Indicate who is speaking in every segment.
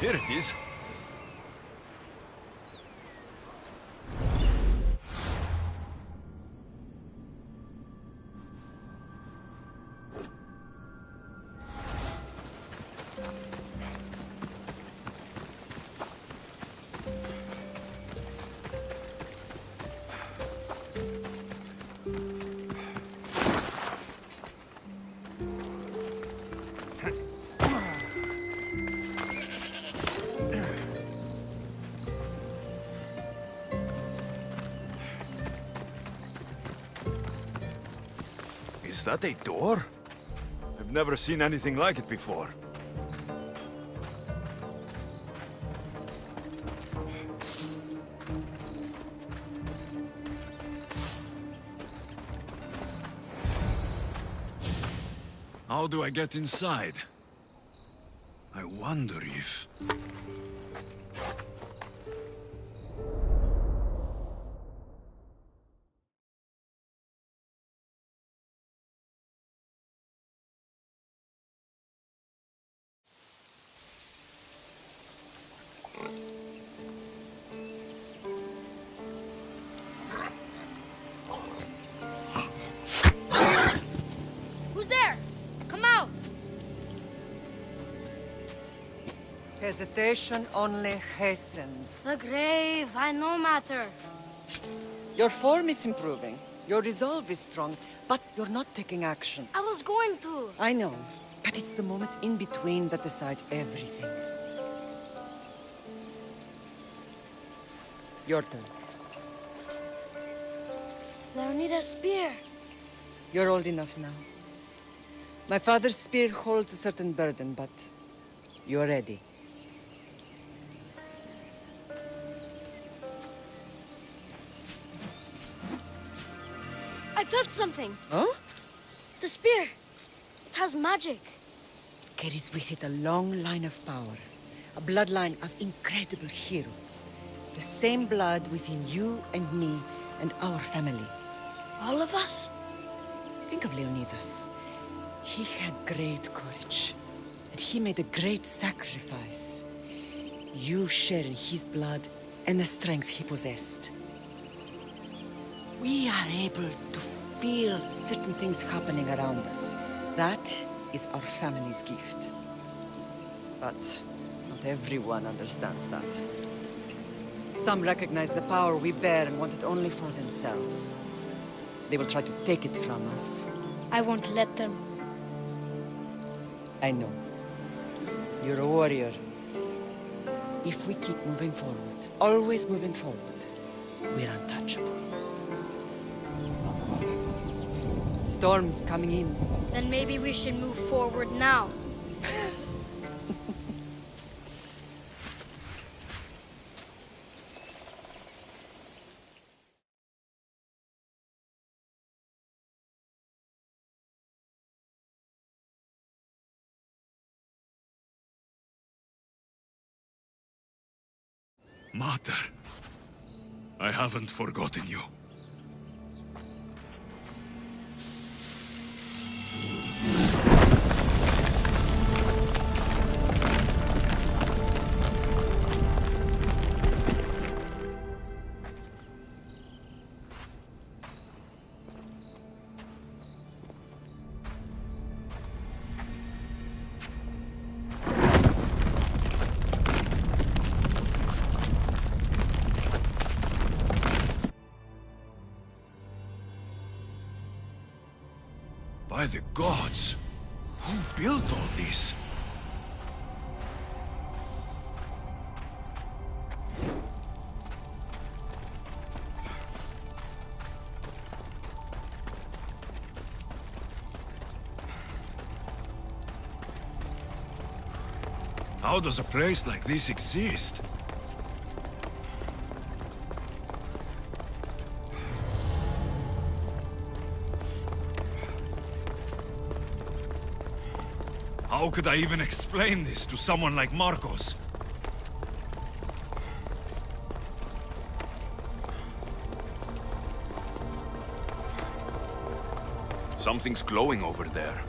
Speaker 1: Here it is. Is that a door? I've never seen anything like it before. How do I get inside? I wonder if...
Speaker 2: Who's there? Come out!
Speaker 3: Hesitation only hastens.
Speaker 2: The grave, I no matter.
Speaker 3: Your form is improving. Your resolve is strong, but you're not taking action.
Speaker 2: I was going to.
Speaker 3: I know, but it's the moments in between that decide everything. Your turn.
Speaker 2: Leonida's spear.
Speaker 3: You're old enough now. My father's spear holds a certain burden, but you're ready.
Speaker 2: I felt something.
Speaker 3: Huh?
Speaker 2: The spear. It has magic.
Speaker 3: Carries with it a long line of power. A bloodline of incredible heroes. The same blood within you and me and our family.
Speaker 2: All of us?
Speaker 3: Think of Leonidas. He had great courage. And he made a great sacrifice. You share in his blood and the strength he possessed. We are able to feel certain things happening around us. That is our family's gift. But not everyone understands that. Some recognize the power we bear and want it only for themselves. They will try to take it from us.
Speaker 2: I won't let them.
Speaker 3: I know. You're a warrior. If we keep moving forward, always moving forward, we're untouchable. Storm's coming in.
Speaker 2: Then maybe we should move forward now.
Speaker 1: Mater, I haven't forgotten you. By the gods! Who built all this? How does a place like this exist? How could I even explain this to someone like Marcos? Something's glowing over there.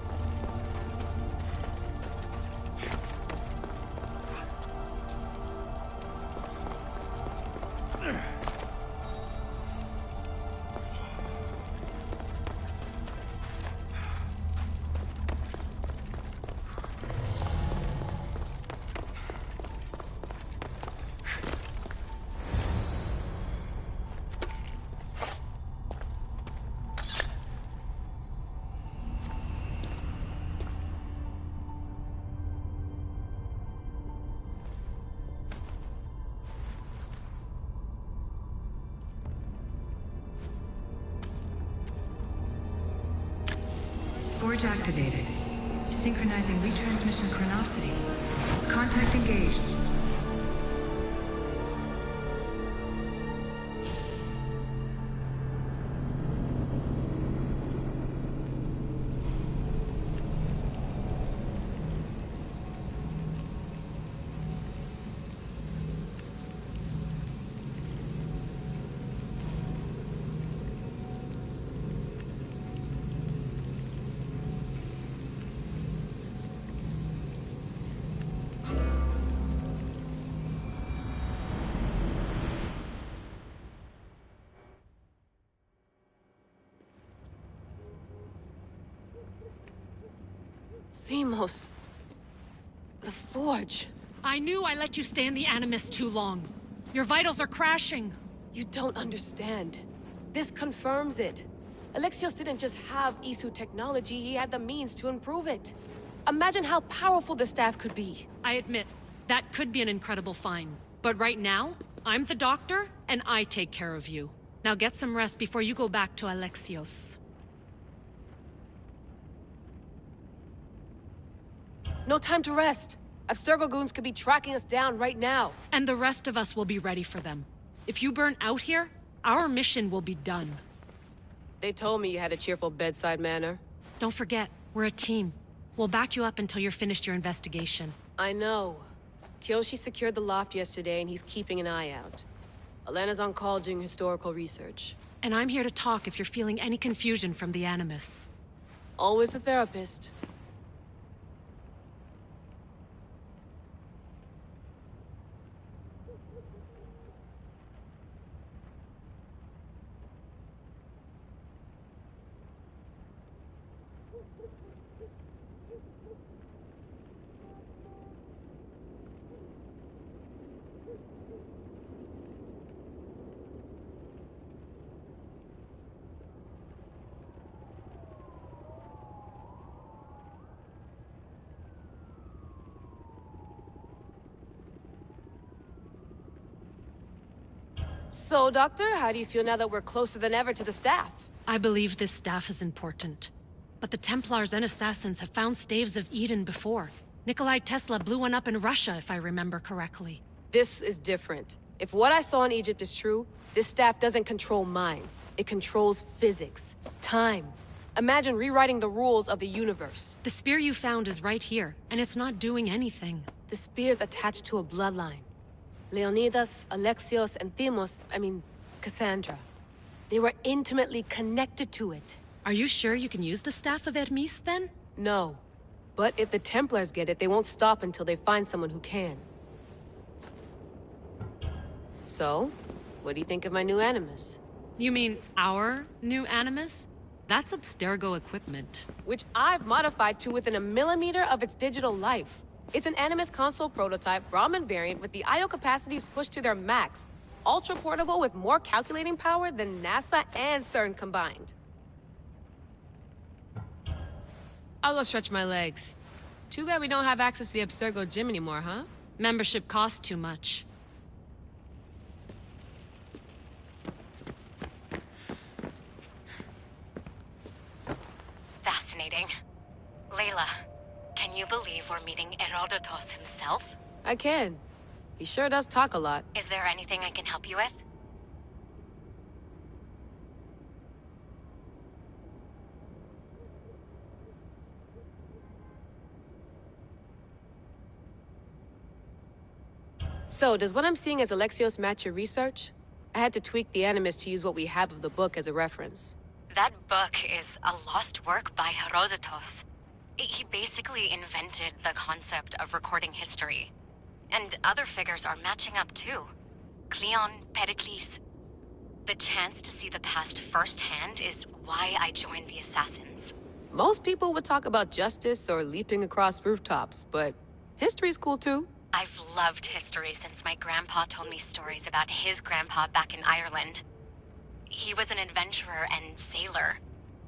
Speaker 4: Forge activated. Synchronizing retransmission chronicity. Contact engaged.
Speaker 5: Deimos. The Forge.
Speaker 6: I knew I let you stay in the Animus too long. Your vitals are crashing.
Speaker 5: You don't understand. This confirms it. Alexios didn't just have Isu technology, he had the means to improve it. Imagine how powerful the staff could be.
Speaker 6: I admit, that could be an incredible find. But right now, I'm the doctor, and I take care of you. Now get some rest before you go back to Alexios.
Speaker 5: No time to rest. Abstergo goons could be tracking us down right now.
Speaker 6: And the rest of us will be ready for them. If you burn out here, our mission will be done.
Speaker 5: They told me you had a cheerful bedside manner.
Speaker 6: Don't forget, we're a team. We'll back you up until you're finished your investigation.
Speaker 5: I know. Kyoshi secured the loft yesterday and he's keeping an eye out. Elena's on call doing historical research.
Speaker 6: And I'm here to talk if you're feeling any confusion from the Animus.
Speaker 5: Always the therapist. So, Doctor, how do you feel now that we're closer than ever to the staff?
Speaker 6: I believe this staff is important. But the Templars and Assassins have found Staves of Eden before. Nikolai Tesla blew one up in Russia, if I remember correctly.
Speaker 5: This is different. If what I saw in Egypt is true, this staff doesn't control minds. It controls physics, time. Imagine rewriting the rules of the universe.
Speaker 6: The spear you found is right here, and it's not doing anything.
Speaker 5: The spear's attached to a bloodline. Leonidas, Alexios, and Cassandra. They were intimately connected to it.
Speaker 6: Are you sure you can use the Staff of Hermes, then?
Speaker 5: No. But if the Templars get it, they won't stop until they find someone who can. So, what do you think of my new Animus?
Speaker 6: You mean our new Animus? That's Abstergo equipment.
Speaker 5: Which I've modified to within a millimeter of its digital life. It's an Animus console prototype, Brahmin variant, with the I/O capacities pushed to their max. Ultra-portable with more calculating power than NASA and CERN combined. I'll go stretch my legs. Too bad we don't have access to the Abstergo gym anymore, huh?
Speaker 6: Membership costs too much.
Speaker 7: Fascinating. Layla, can you believe we're meeting Herodotus himself?
Speaker 5: I can. He sure does talk a lot.
Speaker 7: Is there anything I can help you with?
Speaker 5: So, does what I'm seeing as Alexios match your research? I had to tweak the Animus to use what we have of the book as a reference.
Speaker 7: That book is a lost work by Herodotus. He basically invented the concept of recording history. And other figures are matching up too. Cleon, Pericles. The chance to see the past firsthand is why I joined the Assassins.
Speaker 5: Most people would talk about justice or leaping across rooftops, but history's cool too.
Speaker 7: I've loved history since my grandpa told me stories about his grandpa back in Ireland. He was an adventurer and sailor.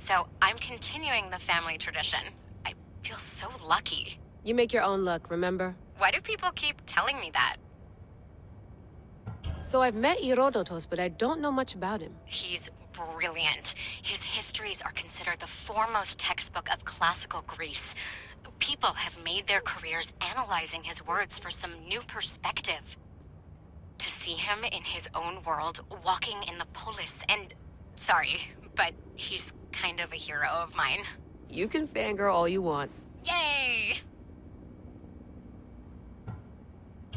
Speaker 7: So I'm continuing the family tradition. I feel so lucky.
Speaker 5: You make your own luck, remember?
Speaker 7: Why do people keep telling me that?
Speaker 5: So I've met Herodotus, but I don't know much about him.
Speaker 7: He's brilliant. His histories are considered the foremost textbook of classical Greece. People have made their careers analyzing his words for some new perspective. To see him in his own world, walking in the polis, and... Sorry, but he's kind of a hero of mine.
Speaker 5: You can fangirl all you want.
Speaker 7: Yay!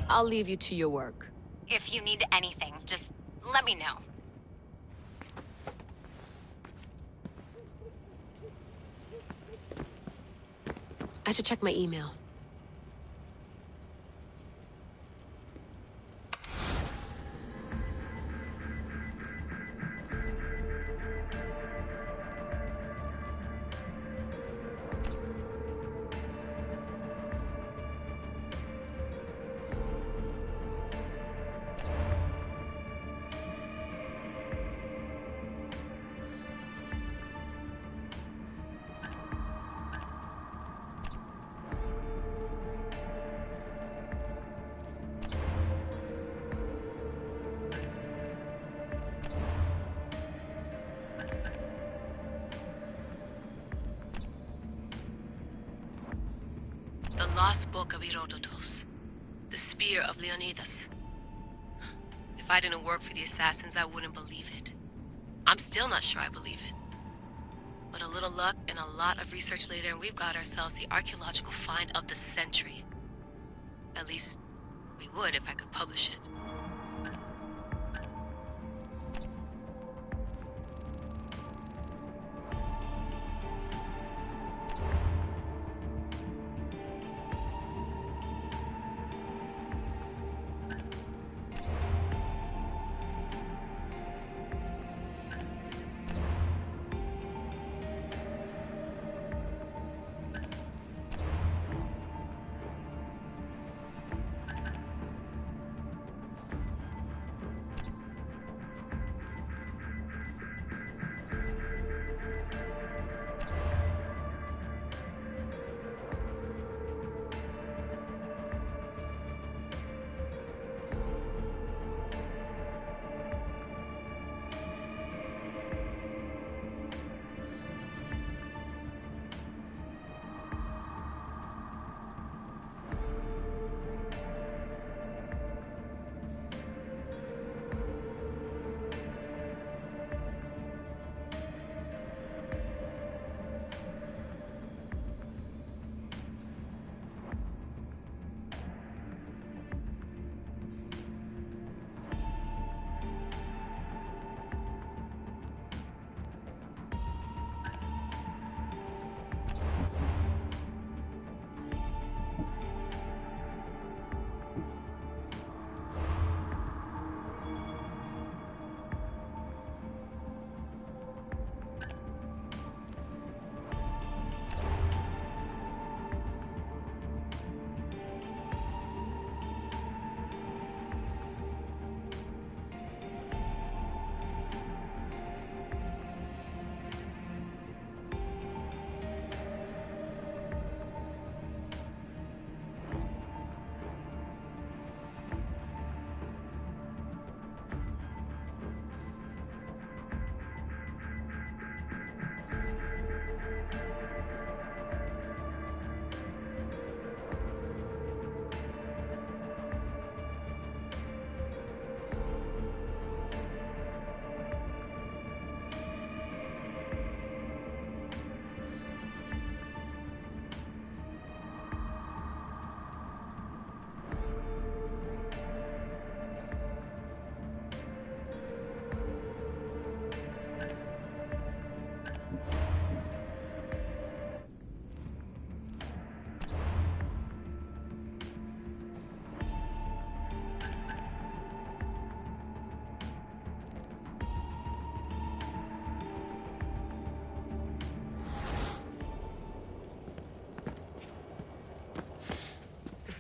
Speaker 5: I'll leave you to your work.
Speaker 7: If you need anything, just let me know.
Speaker 5: I should check my email. The Lost Book of Herodotus. The Spear of Leonidas. If I didn't work for the Assassins, I wouldn't believe it. I'm still not sure I believe it. But a little luck and a lot of research later, and we've got ourselves the archaeological find of the century. At least, we would if I could publish it.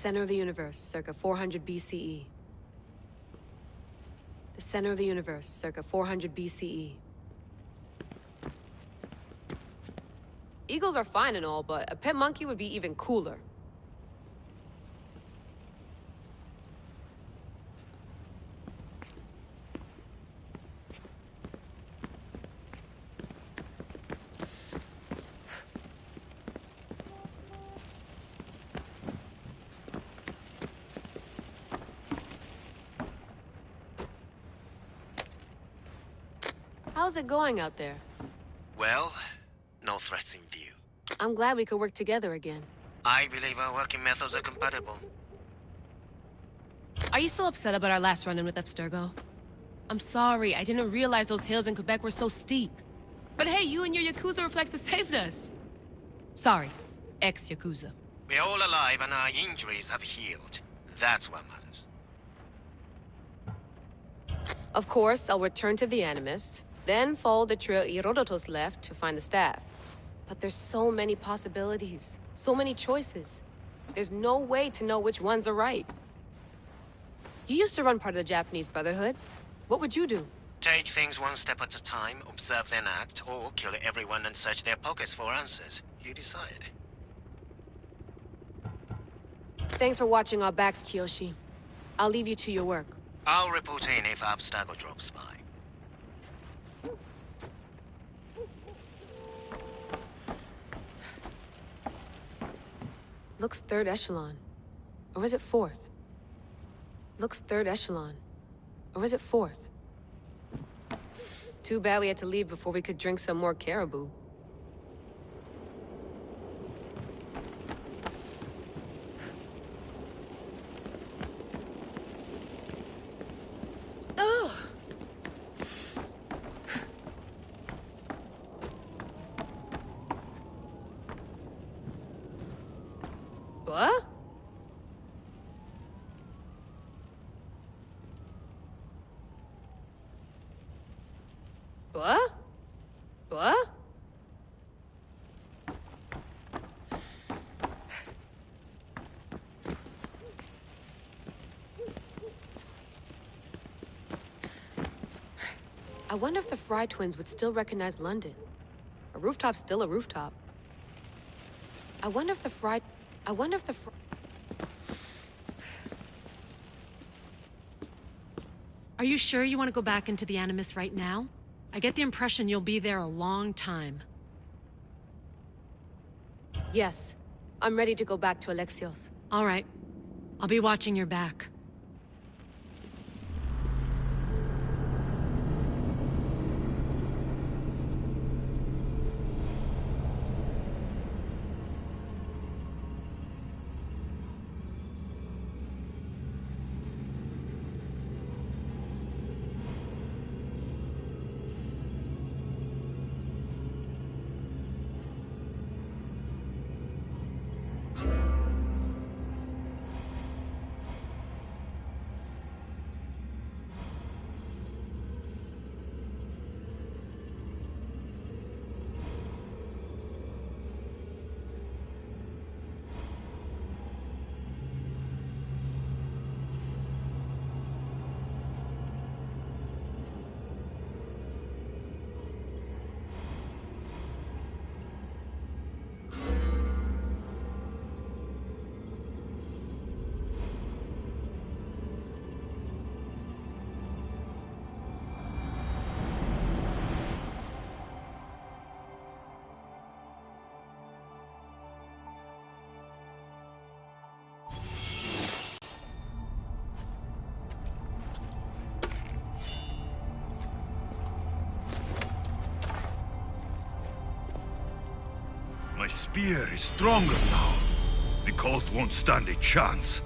Speaker 5: center of the universe, circa 400 BCE. The center of the universe, circa 400 BCE. Eagles are fine and all, but a pet monkey would be even cooler. How's it going out there?
Speaker 8: Well, no threats in view.
Speaker 5: I'm glad we could work together again.
Speaker 8: I believe our working methods are compatible.
Speaker 5: Are you still upset about our last run-in with Abstergo? I'm sorry, I didn't realize those hills in Quebec were so steep. But hey, you and your Yakuza reflexes saved us. Sorry, ex-Yakuza.
Speaker 8: We're all alive and our injuries have healed. That's what matters.
Speaker 5: Of course, I'll return to the Animus, then follow the trail Herodotus left to find the staff. But there's so many possibilities, so many choices. There's no way to know which ones are right. You used to run part of the Japanese Brotherhood. What would you do?
Speaker 8: Take things one step at a time, observe then act, or kill everyone and search their pockets for answers. You decide.
Speaker 5: Thanks for watching our backs, Kiyoshi. I'll leave you to your work.
Speaker 8: I'll report in if Abstergo drops by.
Speaker 5: Looks third echelon. Or is it fourth? Looks third echelon. Or is it fourth? Too bad we had to leave before we could drink some more caribou. What? What? What? I wonder if the Fry twins would still recognize London. A rooftop's still a rooftop. I wonder if the Fry...
Speaker 6: Are you sure you want to go back into the Animus right now? I get the impression you'll be there a long time.
Speaker 5: Yes. I'm ready to go back to Alexios.
Speaker 6: All right. I'll be watching your back.
Speaker 1: My spear is stronger now. The cult won't stand a chance.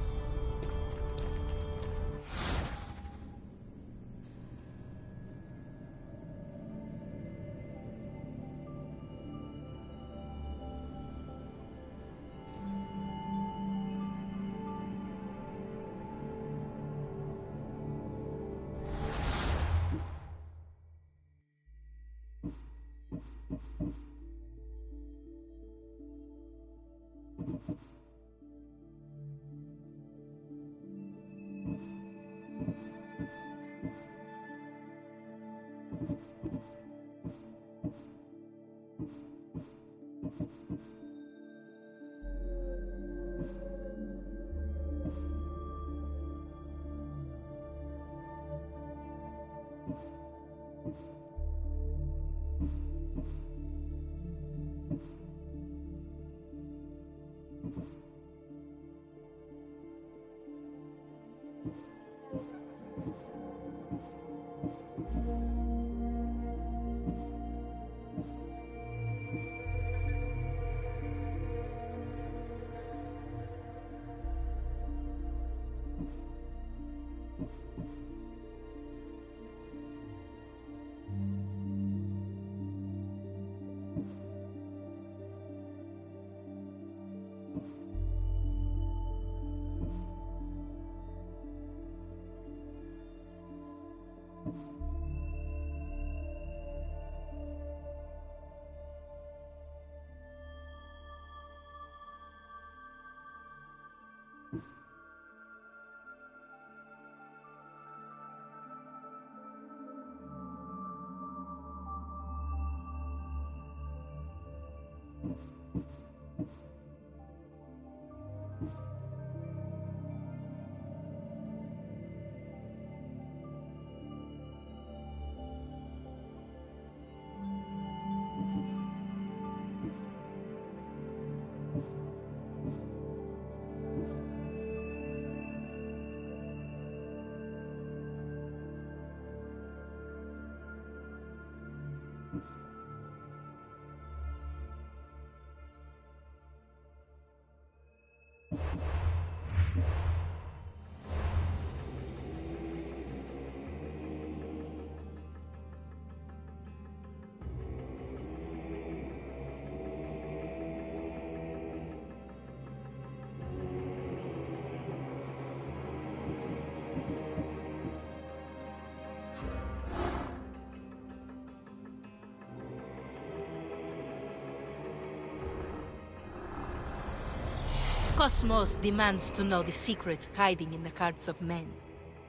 Speaker 9: Cosmos demands to know the secrets hiding in the hearts of men,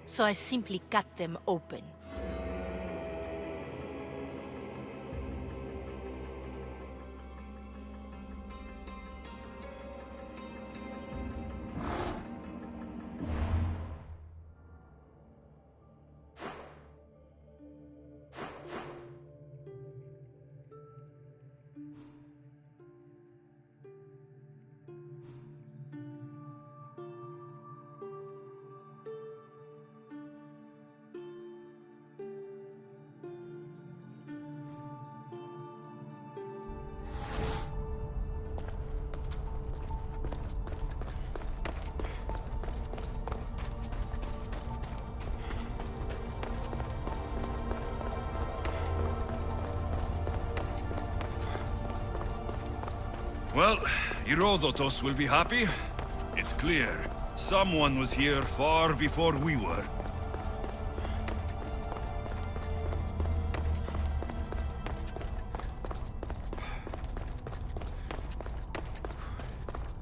Speaker 9: so I simply cut them open.
Speaker 1: Well, Herodotus will be happy. It's clear. Someone was here far before we were.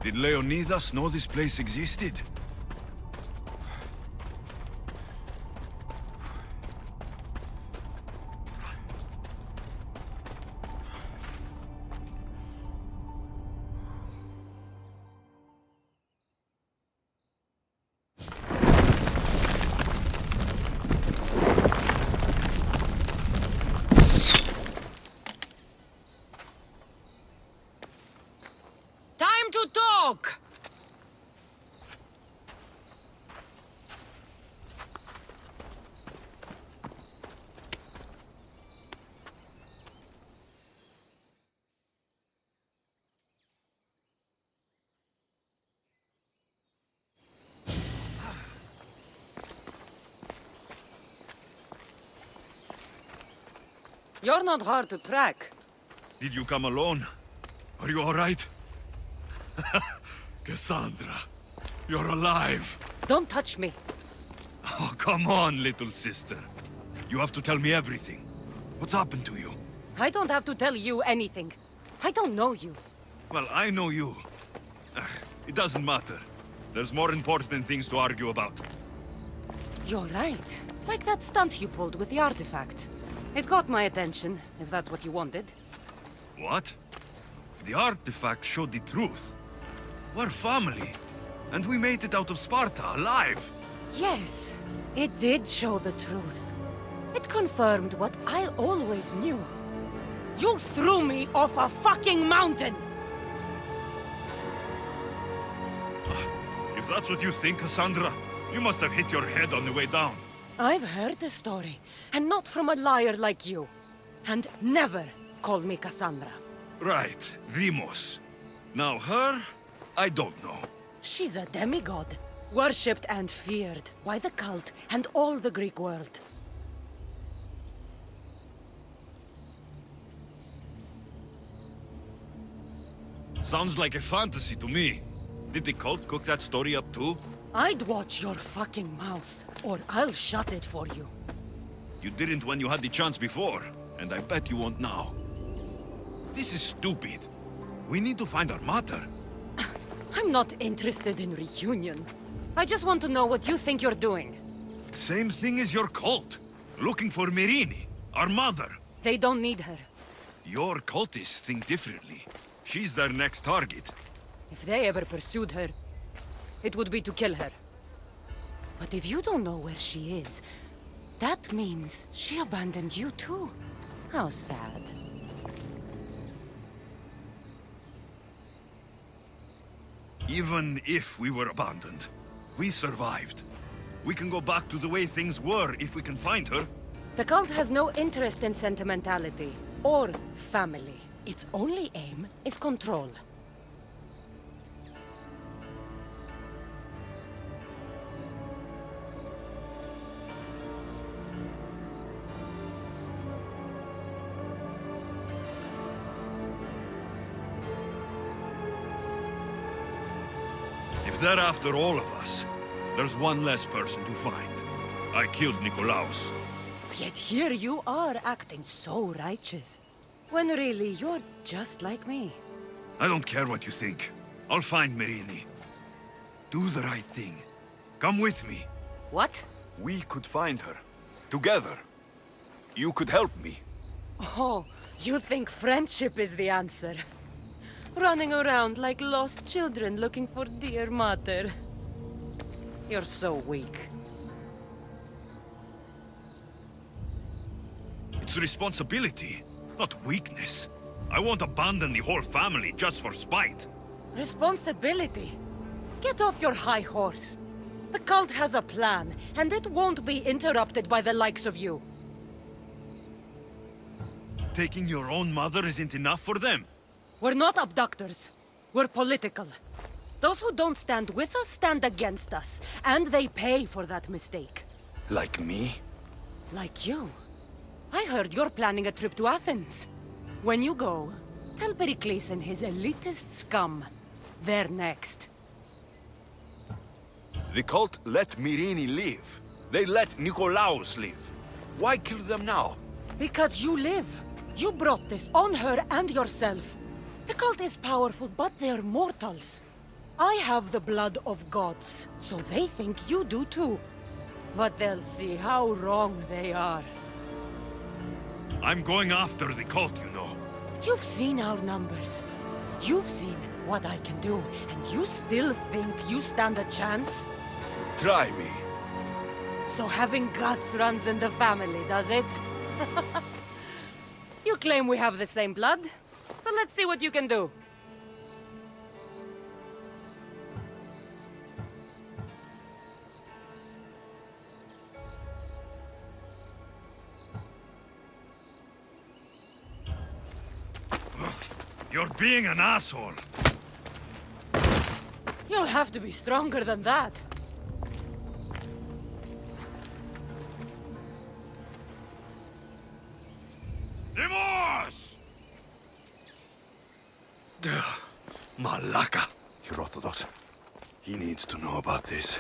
Speaker 1: Did Leonidas know this place existed?
Speaker 3: Time to talk! You're not hard to track.
Speaker 1: Did you come alone? Are you all right? Cassandra, you're alive.
Speaker 3: Don't touch me.
Speaker 1: Oh, come on, little sister. You have to tell me everything. What's happened to you?
Speaker 3: I don't have to tell you anything. I don't know you.
Speaker 1: Well, I know you. It doesn't matter. There's more important things to argue about.
Speaker 3: You're right. Like that stunt you pulled with the artifact. It got my attention, if that's what you wanted.
Speaker 1: What? The artifact showed the truth. We're family. And we made it out of Sparta, alive.
Speaker 3: Yes, it did show the truth.
Speaker 10: It confirmed what I always knew. You threw me off a fucking mountain!
Speaker 1: If that's what you think, Cassandra, you must have hit your head on the way down.
Speaker 10: I've heard the story, and not from a liar like you. And never call me Cassandra.
Speaker 1: Right, Deimos. Now her, I don't know.
Speaker 10: She's a demigod, worshipped and feared by the cult and all the Greek world.
Speaker 1: Sounds like a fantasy to me. Did the cult cook that story up too?
Speaker 10: I'd watch your fucking mouth, or I'll shut it for you.
Speaker 1: You didn't when you had the chance before, and I bet you won't now. This is stupid. We need to find our mater.
Speaker 10: I'm not interested in reunion. I just want to know what you think you're doing.
Speaker 1: Same thing as your cult. Looking for Myrrine, our mother.
Speaker 10: They don't need her.
Speaker 1: Your cultists think differently. She's their next target.
Speaker 10: If they ever pursued her, it would be to kill her. But if you don't know where she is, that means she abandoned you too. How sad.
Speaker 1: Even if we were abandoned, we survived. We can go back to the way things were if we can find her.
Speaker 10: The cult has no interest in sentimentality or family. Its only aim is control.
Speaker 1: If they're after all of us, there's one less person to find. I killed Nikolaos.
Speaker 10: Yet here you are acting so righteous. When really you're just like me.
Speaker 1: I don't care what you think. I'll find Myrrine. Do the right thing. Come with me.
Speaker 10: What?
Speaker 1: We could find her. Together. You could help me.
Speaker 10: Oh, you think friendship is the answer? Running around like lost children looking for dear mother. You're so weak.
Speaker 1: It's responsibility, not weakness. I won't abandon the whole family just for spite.
Speaker 10: Responsibility? Get off your high horse. The cult has a plan, and it won't be interrupted by the likes of you.
Speaker 1: Taking your own mother isn't enough for them.
Speaker 10: We're not abductors. We're political. Those who don't stand with us stand against us, and they pay for that mistake.
Speaker 1: Like me?
Speaker 10: Like you. I heard you're planning a trip to Athens. When you go, tell Pericles and his elitist scum. They're next.
Speaker 1: The cult let Myrrine live. They let Nikolaos live. Why kill them now?
Speaker 10: Because you live. You brought this on her and yourself. The cult is powerful, but they're mortals. I have the blood of gods, so they think you do too. But they'll see how wrong they are.
Speaker 1: I'm going after the cult, you know.
Speaker 10: You've seen our numbers. You've seen what I can do, and you still think you stand a chance?
Speaker 1: Try me.
Speaker 10: So having guts runs in the family, does it? You claim we have the same blood, so let's see what you can do.
Speaker 1: You're being an asshole.
Speaker 10: You'll have to be stronger than that.
Speaker 1: Deimos! Malaka. Herodotus. He needs to know about this.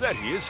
Speaker 1: There he is.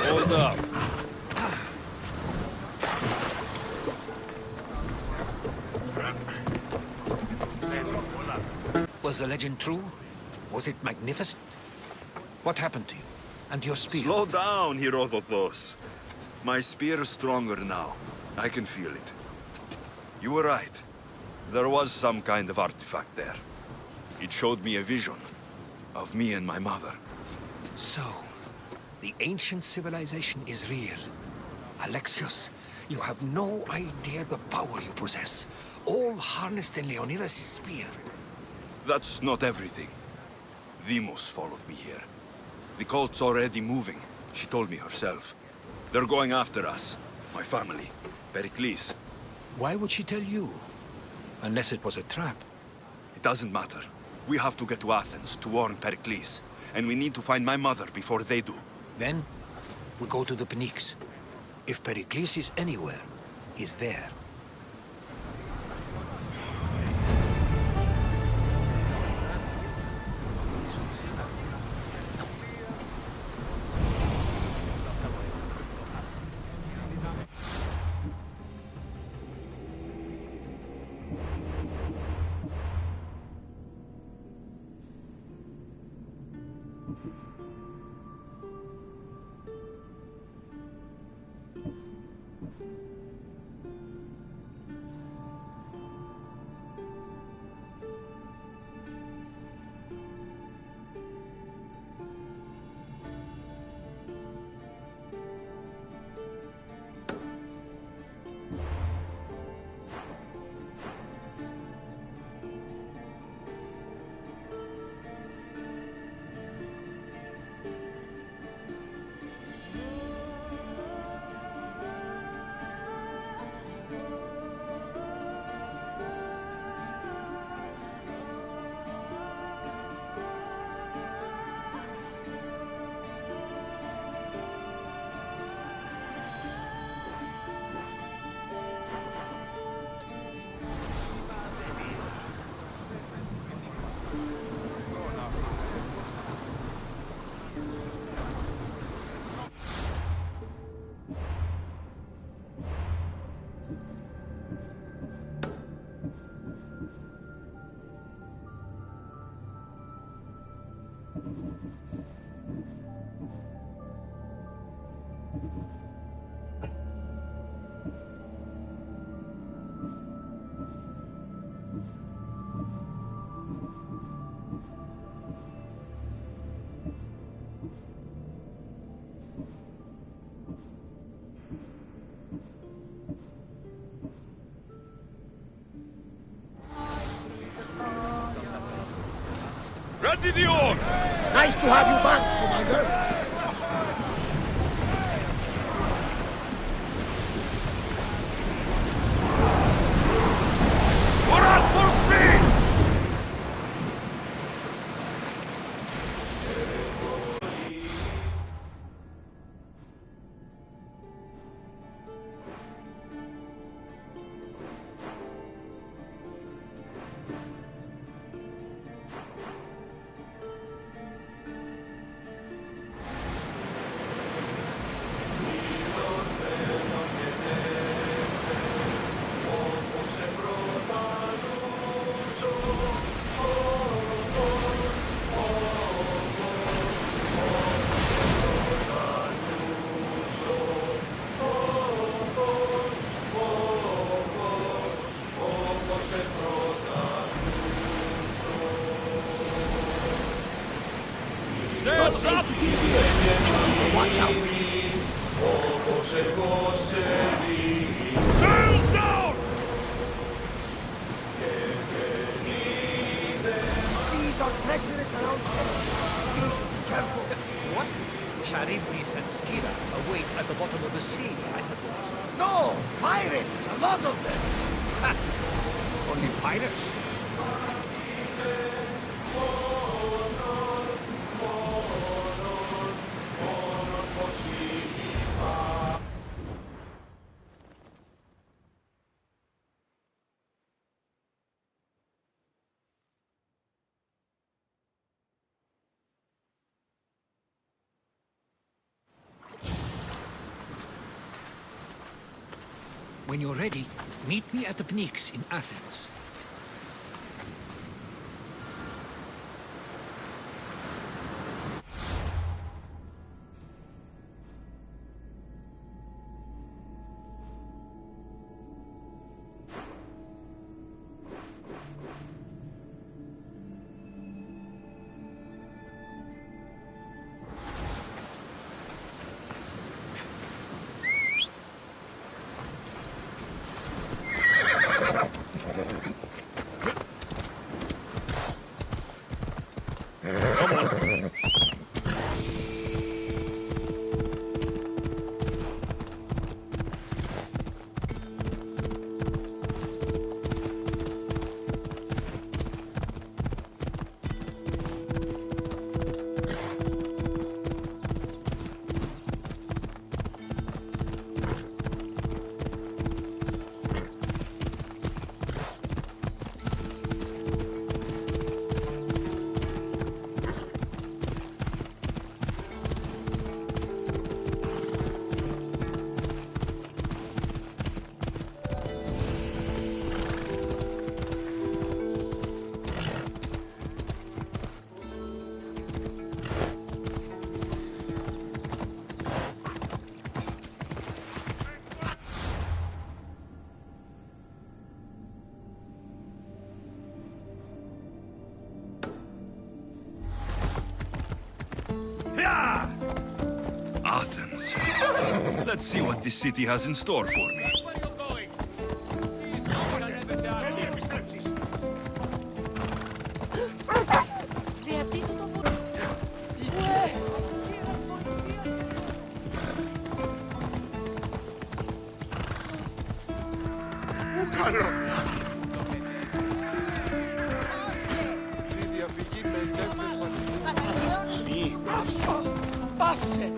Speaker 1: Hold up.
Speaker 11: Was the legend true? Was it magnificent? What happened to you? And your spear?
Speaker 1: Slow down, Herodotos. My spear is stronger now. I can feel it. You were right. There was some kind of artifact there. It showed me a vision of me and my mother.
Speaker 11: So, the ancient civilization is real. Alexios, you have no idea the power you possess. All harnessed in Leonidas' spear.
Speaker 1: That's not everything. Deimos followed me here. The cult's already moving. She told me herself. They're going after us. My family. Pericles.
Speaker 11: Why would she tell you? Unless it was a trap.
Speaker 1: It doesn't matter. We have to get to Athens to warn Pericles. And we need to find my mother before they do.
Speaker 11: Then, we go to the Pnyx. If Pericles is anywhere, he's there.
Speaker 1: Ready the oars!
Speaker 12: Nice to have you back, Commander.
Speaker 1: We're at full speed!
Speaker 12: Not safe to be here. Watch out.
Speaker 1: Sails down!
Speaker 12: These are treacherous around here. Be careful.
Speaker 13: What? Charybdis and Skira await at the bottom of the sea, I suppose.
Speaker 12: No! Pirates! A lot of them!
Speaker 13: Ha! Only pirates?
Speaker 11: When you're ready, meet me at the Pnyx in Athens.
Speaker 1: Athens. Let's see what this city has in store for me.
Speaker 12: Πάψε!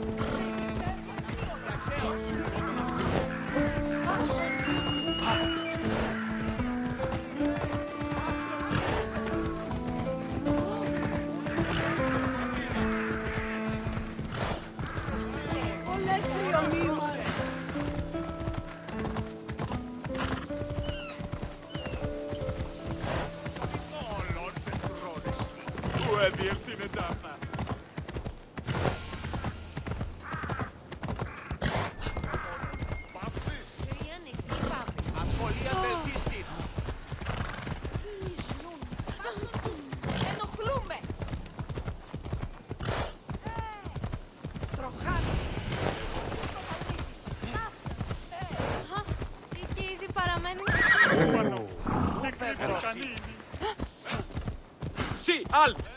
Speaker 12: Sì, alt!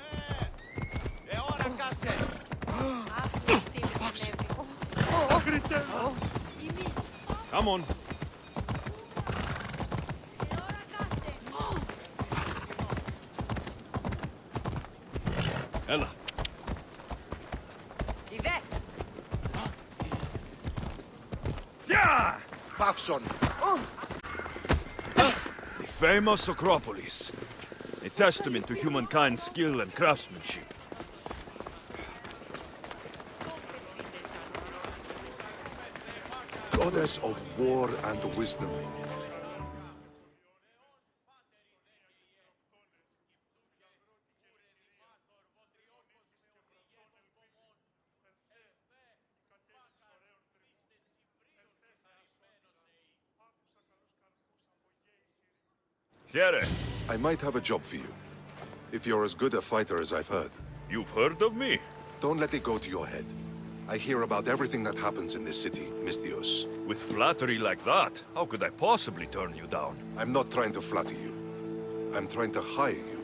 Speaker 1: Come on. Ella.
Speaker 3: Yvette!
Speaker 1: Yeah!
Speaker 12: Pafson.
Speaker 1: The famous Acropolis. A testament to humankind's skill and craftsmanship.
Speaker 14: Goddess of war and wisdom.
Speaker 1: Here.
Speaker 14: I might have a job for you. If you're as good a fighter as I've heard.
Speaker 1: You've heard of me?
Speaker 14: Don't let it go to your head. I hear about everything that happens in this city, Misthios.
Speaker 1: With flattery like that, how could I possibly turn you down?
Speaker 14: I'm not trying to flatter you. I'm trying to hire you.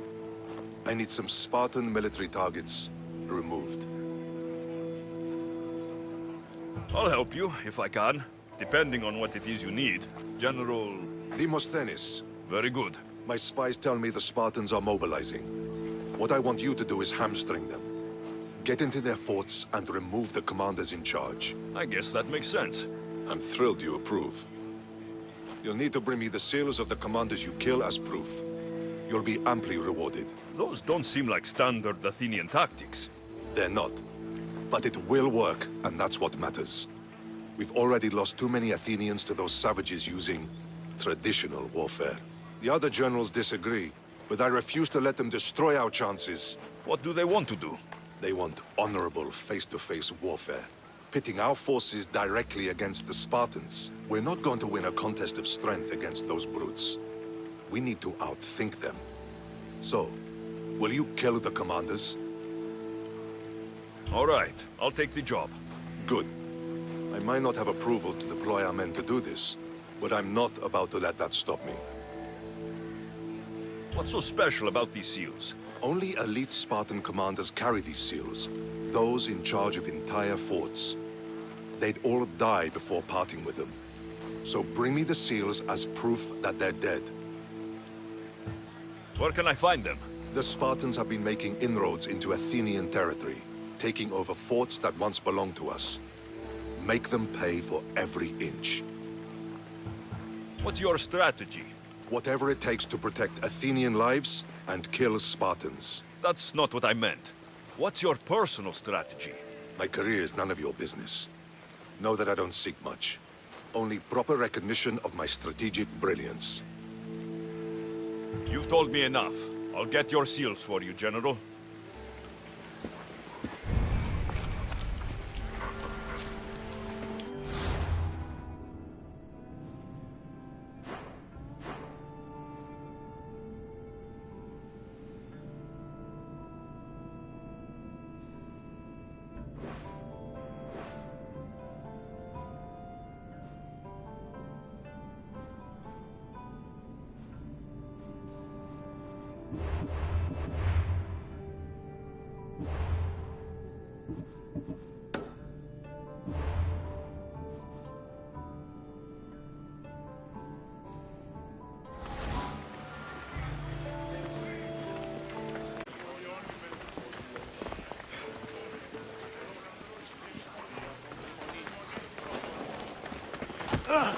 Speaker 14: I need some Spartan military targets removed.
Speaker 1: I'll help you, if I can. Depending on what it is you need. General...
Speaker 14: Demosthenes.
Speaker 1: Very good.
Speaker 14: My spies tell me the Spartans are mobilizing. What I want you to do is hamstring them. Get into their forts and remove the commanders in charge.
Speaker 1: I guess that makes sense.
Speaker 14: I'm thrilled you approve. You'll need to bring me the seals of the commanders you kill as proof. You'll be amply rewarded.
Speaker 1: Those don't seem like standard Athenian tactics.
Speaker 14: They're not. But it will work, and that's what matters. We've already lost too many Athenians to those savages using traditional warfare. The other generals disagree, but I refuse to let them destroy our chances.
Speaker 1: What do they want to do?
Speaker 14: They want honorable face-to-face warfare, pitting our forces directly against the Spartans. We're not going to win a contest of strength against those brutes. We need to outthink them. So, will you kill the commanders?
Speaker 1: All right, I'll take the job.
Speaker 14: Good. I might not have approval to deploy our men to do this, but I'm not about to let that stop me.
Speaker 1: What's so special about these seals?
Speaker 14: Only elite Spartan commanders carry these seals, those in charge of entire forts. They'd all die before parting with them. So bring me the seals as proof that they're dead.
Speaker 1: Where can I find them?
Speaker 14: The Spartans have been making inroads into Athenian territory, taking over forts that once belonged to us. Make them pay for every inch.
Speaker 1: What's your strategy?
Speaker 14: Whatever it takes to protect Athenian lives and kill Spartans.
Speaker 1: That's not what I meant. What's your personal strategy?
Speaker 14: My career is none of your business. Know that I don't seek much. Only proper recognition of my strategic brilliance.
Speaker 1: You've told me enough. I'll get your seals for you, General.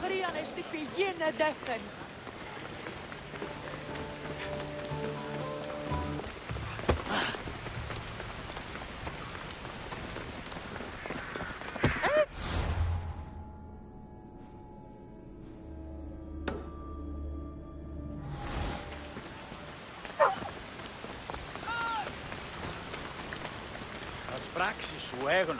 Speaker 10: Χρειάζεται πηγή να δέχεν.
Speaker 12: Ας πράξη σου έγνον.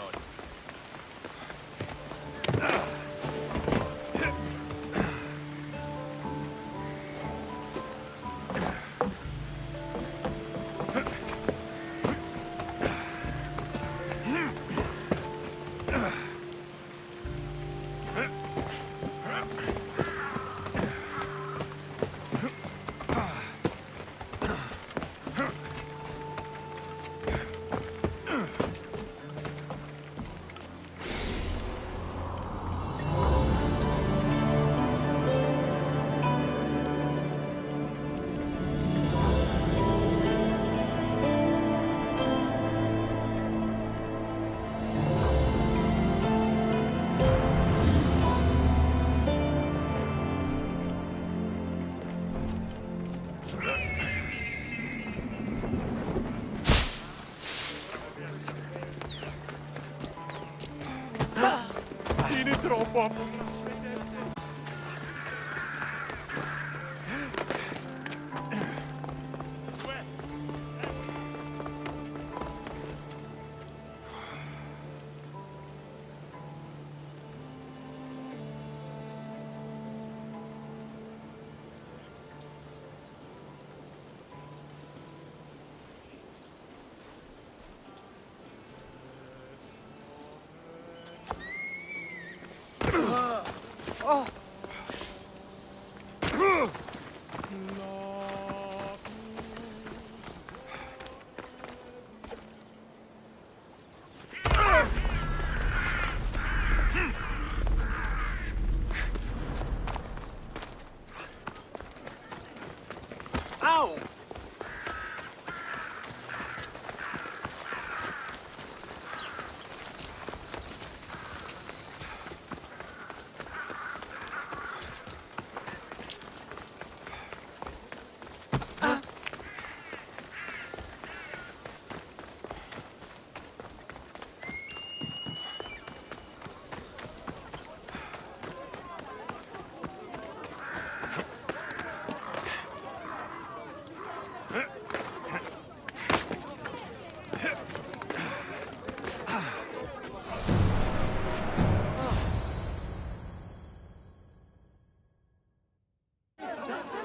Speaker 12: Ow!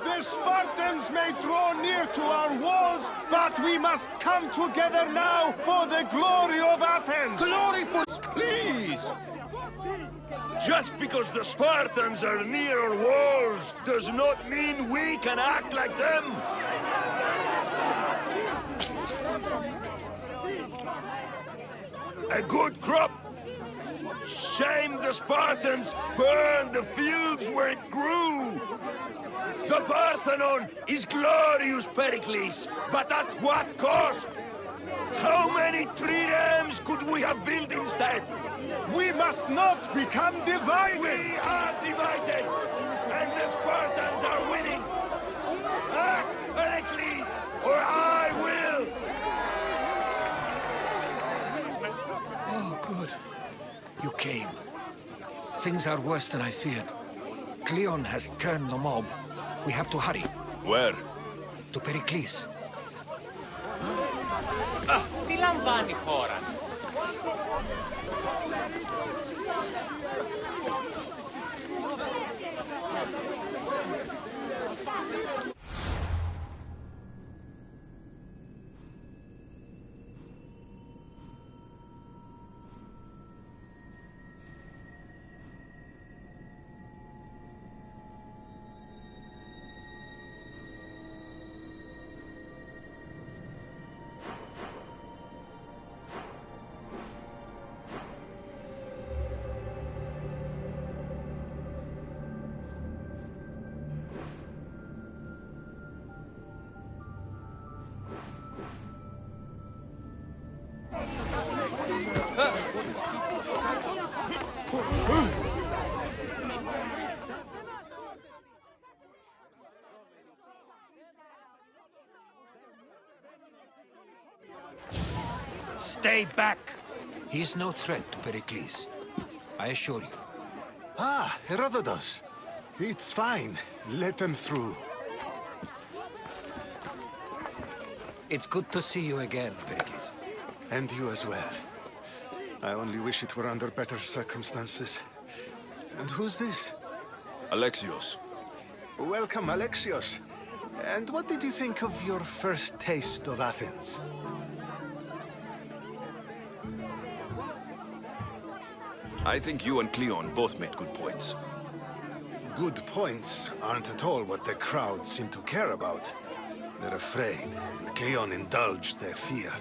Speaker 15: The Spartans may draw near to our walls, but we must come together now for the glory of Athens!
Speaker 12: Glory for...
Speaker 15: Please! Just because the Spartans are near our walls does not mean we can act like them! A good crop! Shame the Spartans burned the fields where it grew! The Parthenon is glorious, Pericles, but at what cost? How many triremes could we have built instead? We must not become divided! We are divided! And the Spartans are winning! Act, Pericles, or I will!
Speaker 11: Oh, good. You came. Things are worse than I feared. Cleon has turned the mob. We have to hurry.
Speaker 1: Where?
Speaker 11: To Pericles.
Speaker 13: Τι λαμβάνει η χώρα?
Speaker 11: Stay back! He is no threat to Pericles. I assure you.
Speaker 14: Ah, Herodotus. It's fine. Let them through.
Speaker 11: It's good to see you again, Pericles.
Speaker 14: And you as well. I only wish it were under better circumstances. And who's this?
Speaker 1: Alexios.
Speaker 14: Welcome, Alexios. And what did you think of your first taste of Athens?
Speaker 1: I think you and Cleon both made good points.
Speaker 14: Good points aren't at all what the crowd seem to care about. They're afraid, and Cleon indulged their fear.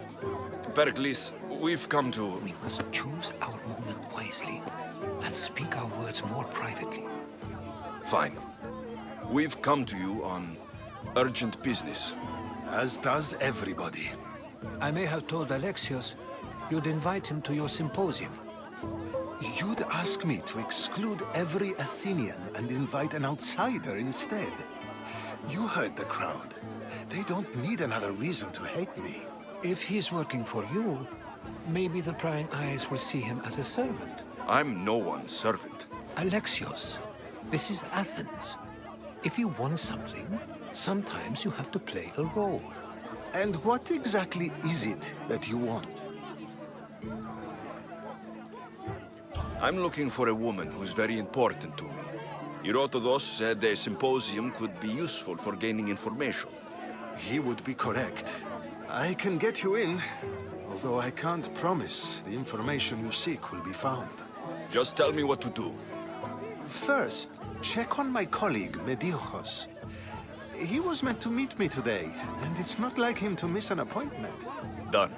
Speaker 1: Pericles, we've come to...
Speaker 11: We must choose our moment wisely, and speak our words more privately.
Speaker 1: Fine. We've come to you on urgent business.
Speaker 14: As does everybody.
Speaker 11: I may have told Alexios you'd invite him to your symposium.
Speaker 14: You'd ask me to exclude every Athenian and invite an outsider instead. You heard the crowd. They don't need another reason to hate me.
Speaker 11: If he's working for you, maybe the prying eyes will see him as a servant.
Speaker 1: I'm no one's servant.
Speaker 11: Alexios, this is Athens. If you want something, sometimes you have to play a role.
Speaker 16: And what exactly is it that you want?
Speaker 1: I'm looking for a woman who's very important to me. Herodotus said a symposium could be useful for gaining information.
Speaker 16: He would be correct. I can get you in, although I can't promise the information you seek will be found.
Speaker 1: Just tell me what to do.
Speaker 16: First, check on my colleague, Mediochos. He was meant to meet me today, and it's not like him to miss an appointment.
Speaker 1: Done.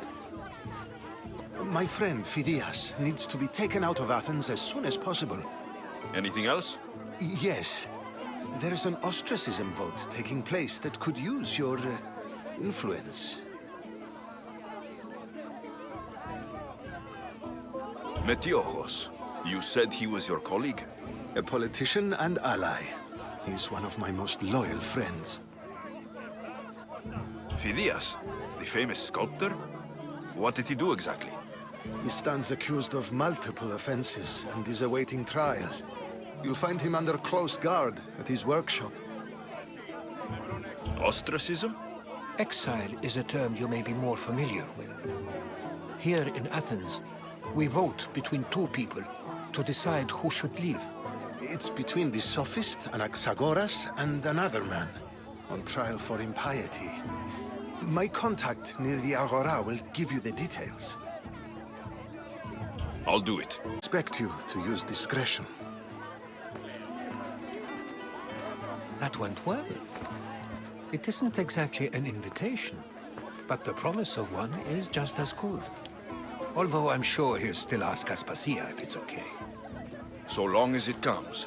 Speaker 16: My friend, Phidias, needs to be taken out of Athens as soon as possible.
Speaker 1: Anything else?
Speaker 16: Yes. There's an ostracism vote taking place that could use your influence.
Speaker 1: Metiochos, you said he was your colleague?
Speaker 16: A politician and ally. He's one of my most loyal friends.
Speaker 1: Phidias, the famous sculptor? What did he do exactly?
Speaker 16: He stands accused of multiple offenses and is awaiting trial. You'll find him under close guard at his workshop.
Speaker 1: Ostracism?
Speaker 11: Exile is a term you may be more familiar with. Here in Athens, we vote between two people to decide who should leave.
Speaker 16: It's between the sophist Anaxagoras and another man, on trial for impiety. My contact near the Agora will give you the details.
Speaker 1: I'll do it.
Speaker 16: Expect you to use discretion.
Speaker 11: That went well. It isn't exactly an invitation, but the promise of one is just as good. Although I'm sure he'll still ask Aspasia if it's okay.
Speaker 1: So long as it comes.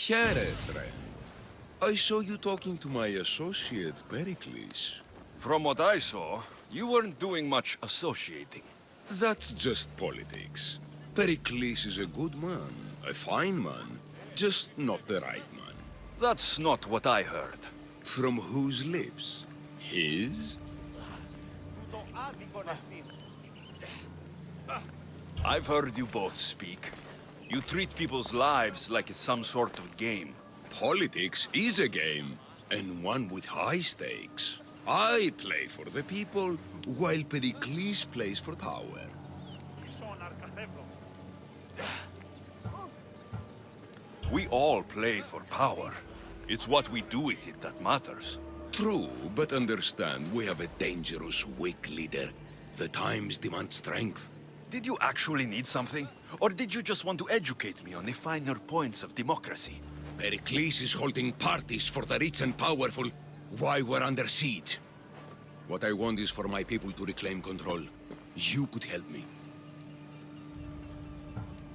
Speaker 15: Herethre, I saw you talking to my associate, Pericles.
Speaker 1: From what I saw, you weren't doing much associating.
Speaker 15: That's just politics. Pericles is a good man, a fine man, just not the right man.
Speaker 1: That's not what I heard.
Speaker 15: From whose lips? His?
Speaker 1: I've heard you both speak. You treat people's lives like it's some sort of game.
Speaker 15: Politics is a game, and one with high stakes. I play for the people, while Pericles plays for power.
Speaker 1: We all play for power. It's what we do with it that matters.
Speaker 15: True, but understand, we have a dangerous, weak leader. The times demand strength.
Speaker 1: Did you actually need something? Or did you just want to educate me on the finer points of democracy?
Speaker 15: Pericles is holding parties for the rich and powerful while we're under siege. What I want is for my people to reclaim control. You could help me.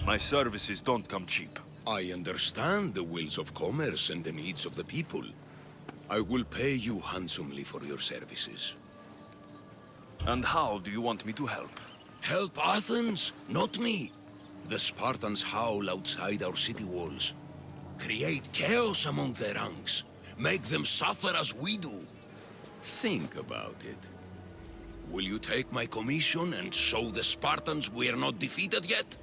Speaker 1: My services don't come cheap.
Speaker 15: I understand the wills of commerce and the needs of the people. I will pay you handsomely for your services.
Speaker 1: And how do you want me to help?
Speaker 15: Help Athens, not me. The Spartans howl outside our city walls. Create chaos among their ranks. Make them suffer as we do. Think about it. Will you take my commission and show the Spartans we are not defeated yet?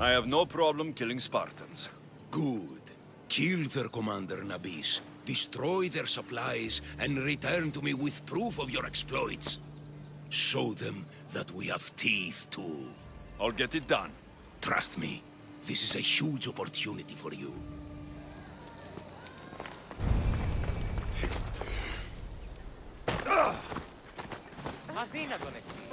Speaker 1: I have no problem killing Spartans.
Speaker 15: Good. Kill their commander, Nabis. Destroy their supplies and return to me with proof of your exploits. Show them that we have teeth, too.
Speaker 1: I'll get it done.
Speaker 15: Trust me, this is a huge opportunity for you.
Speaker 13: Αδύνατον εσύ.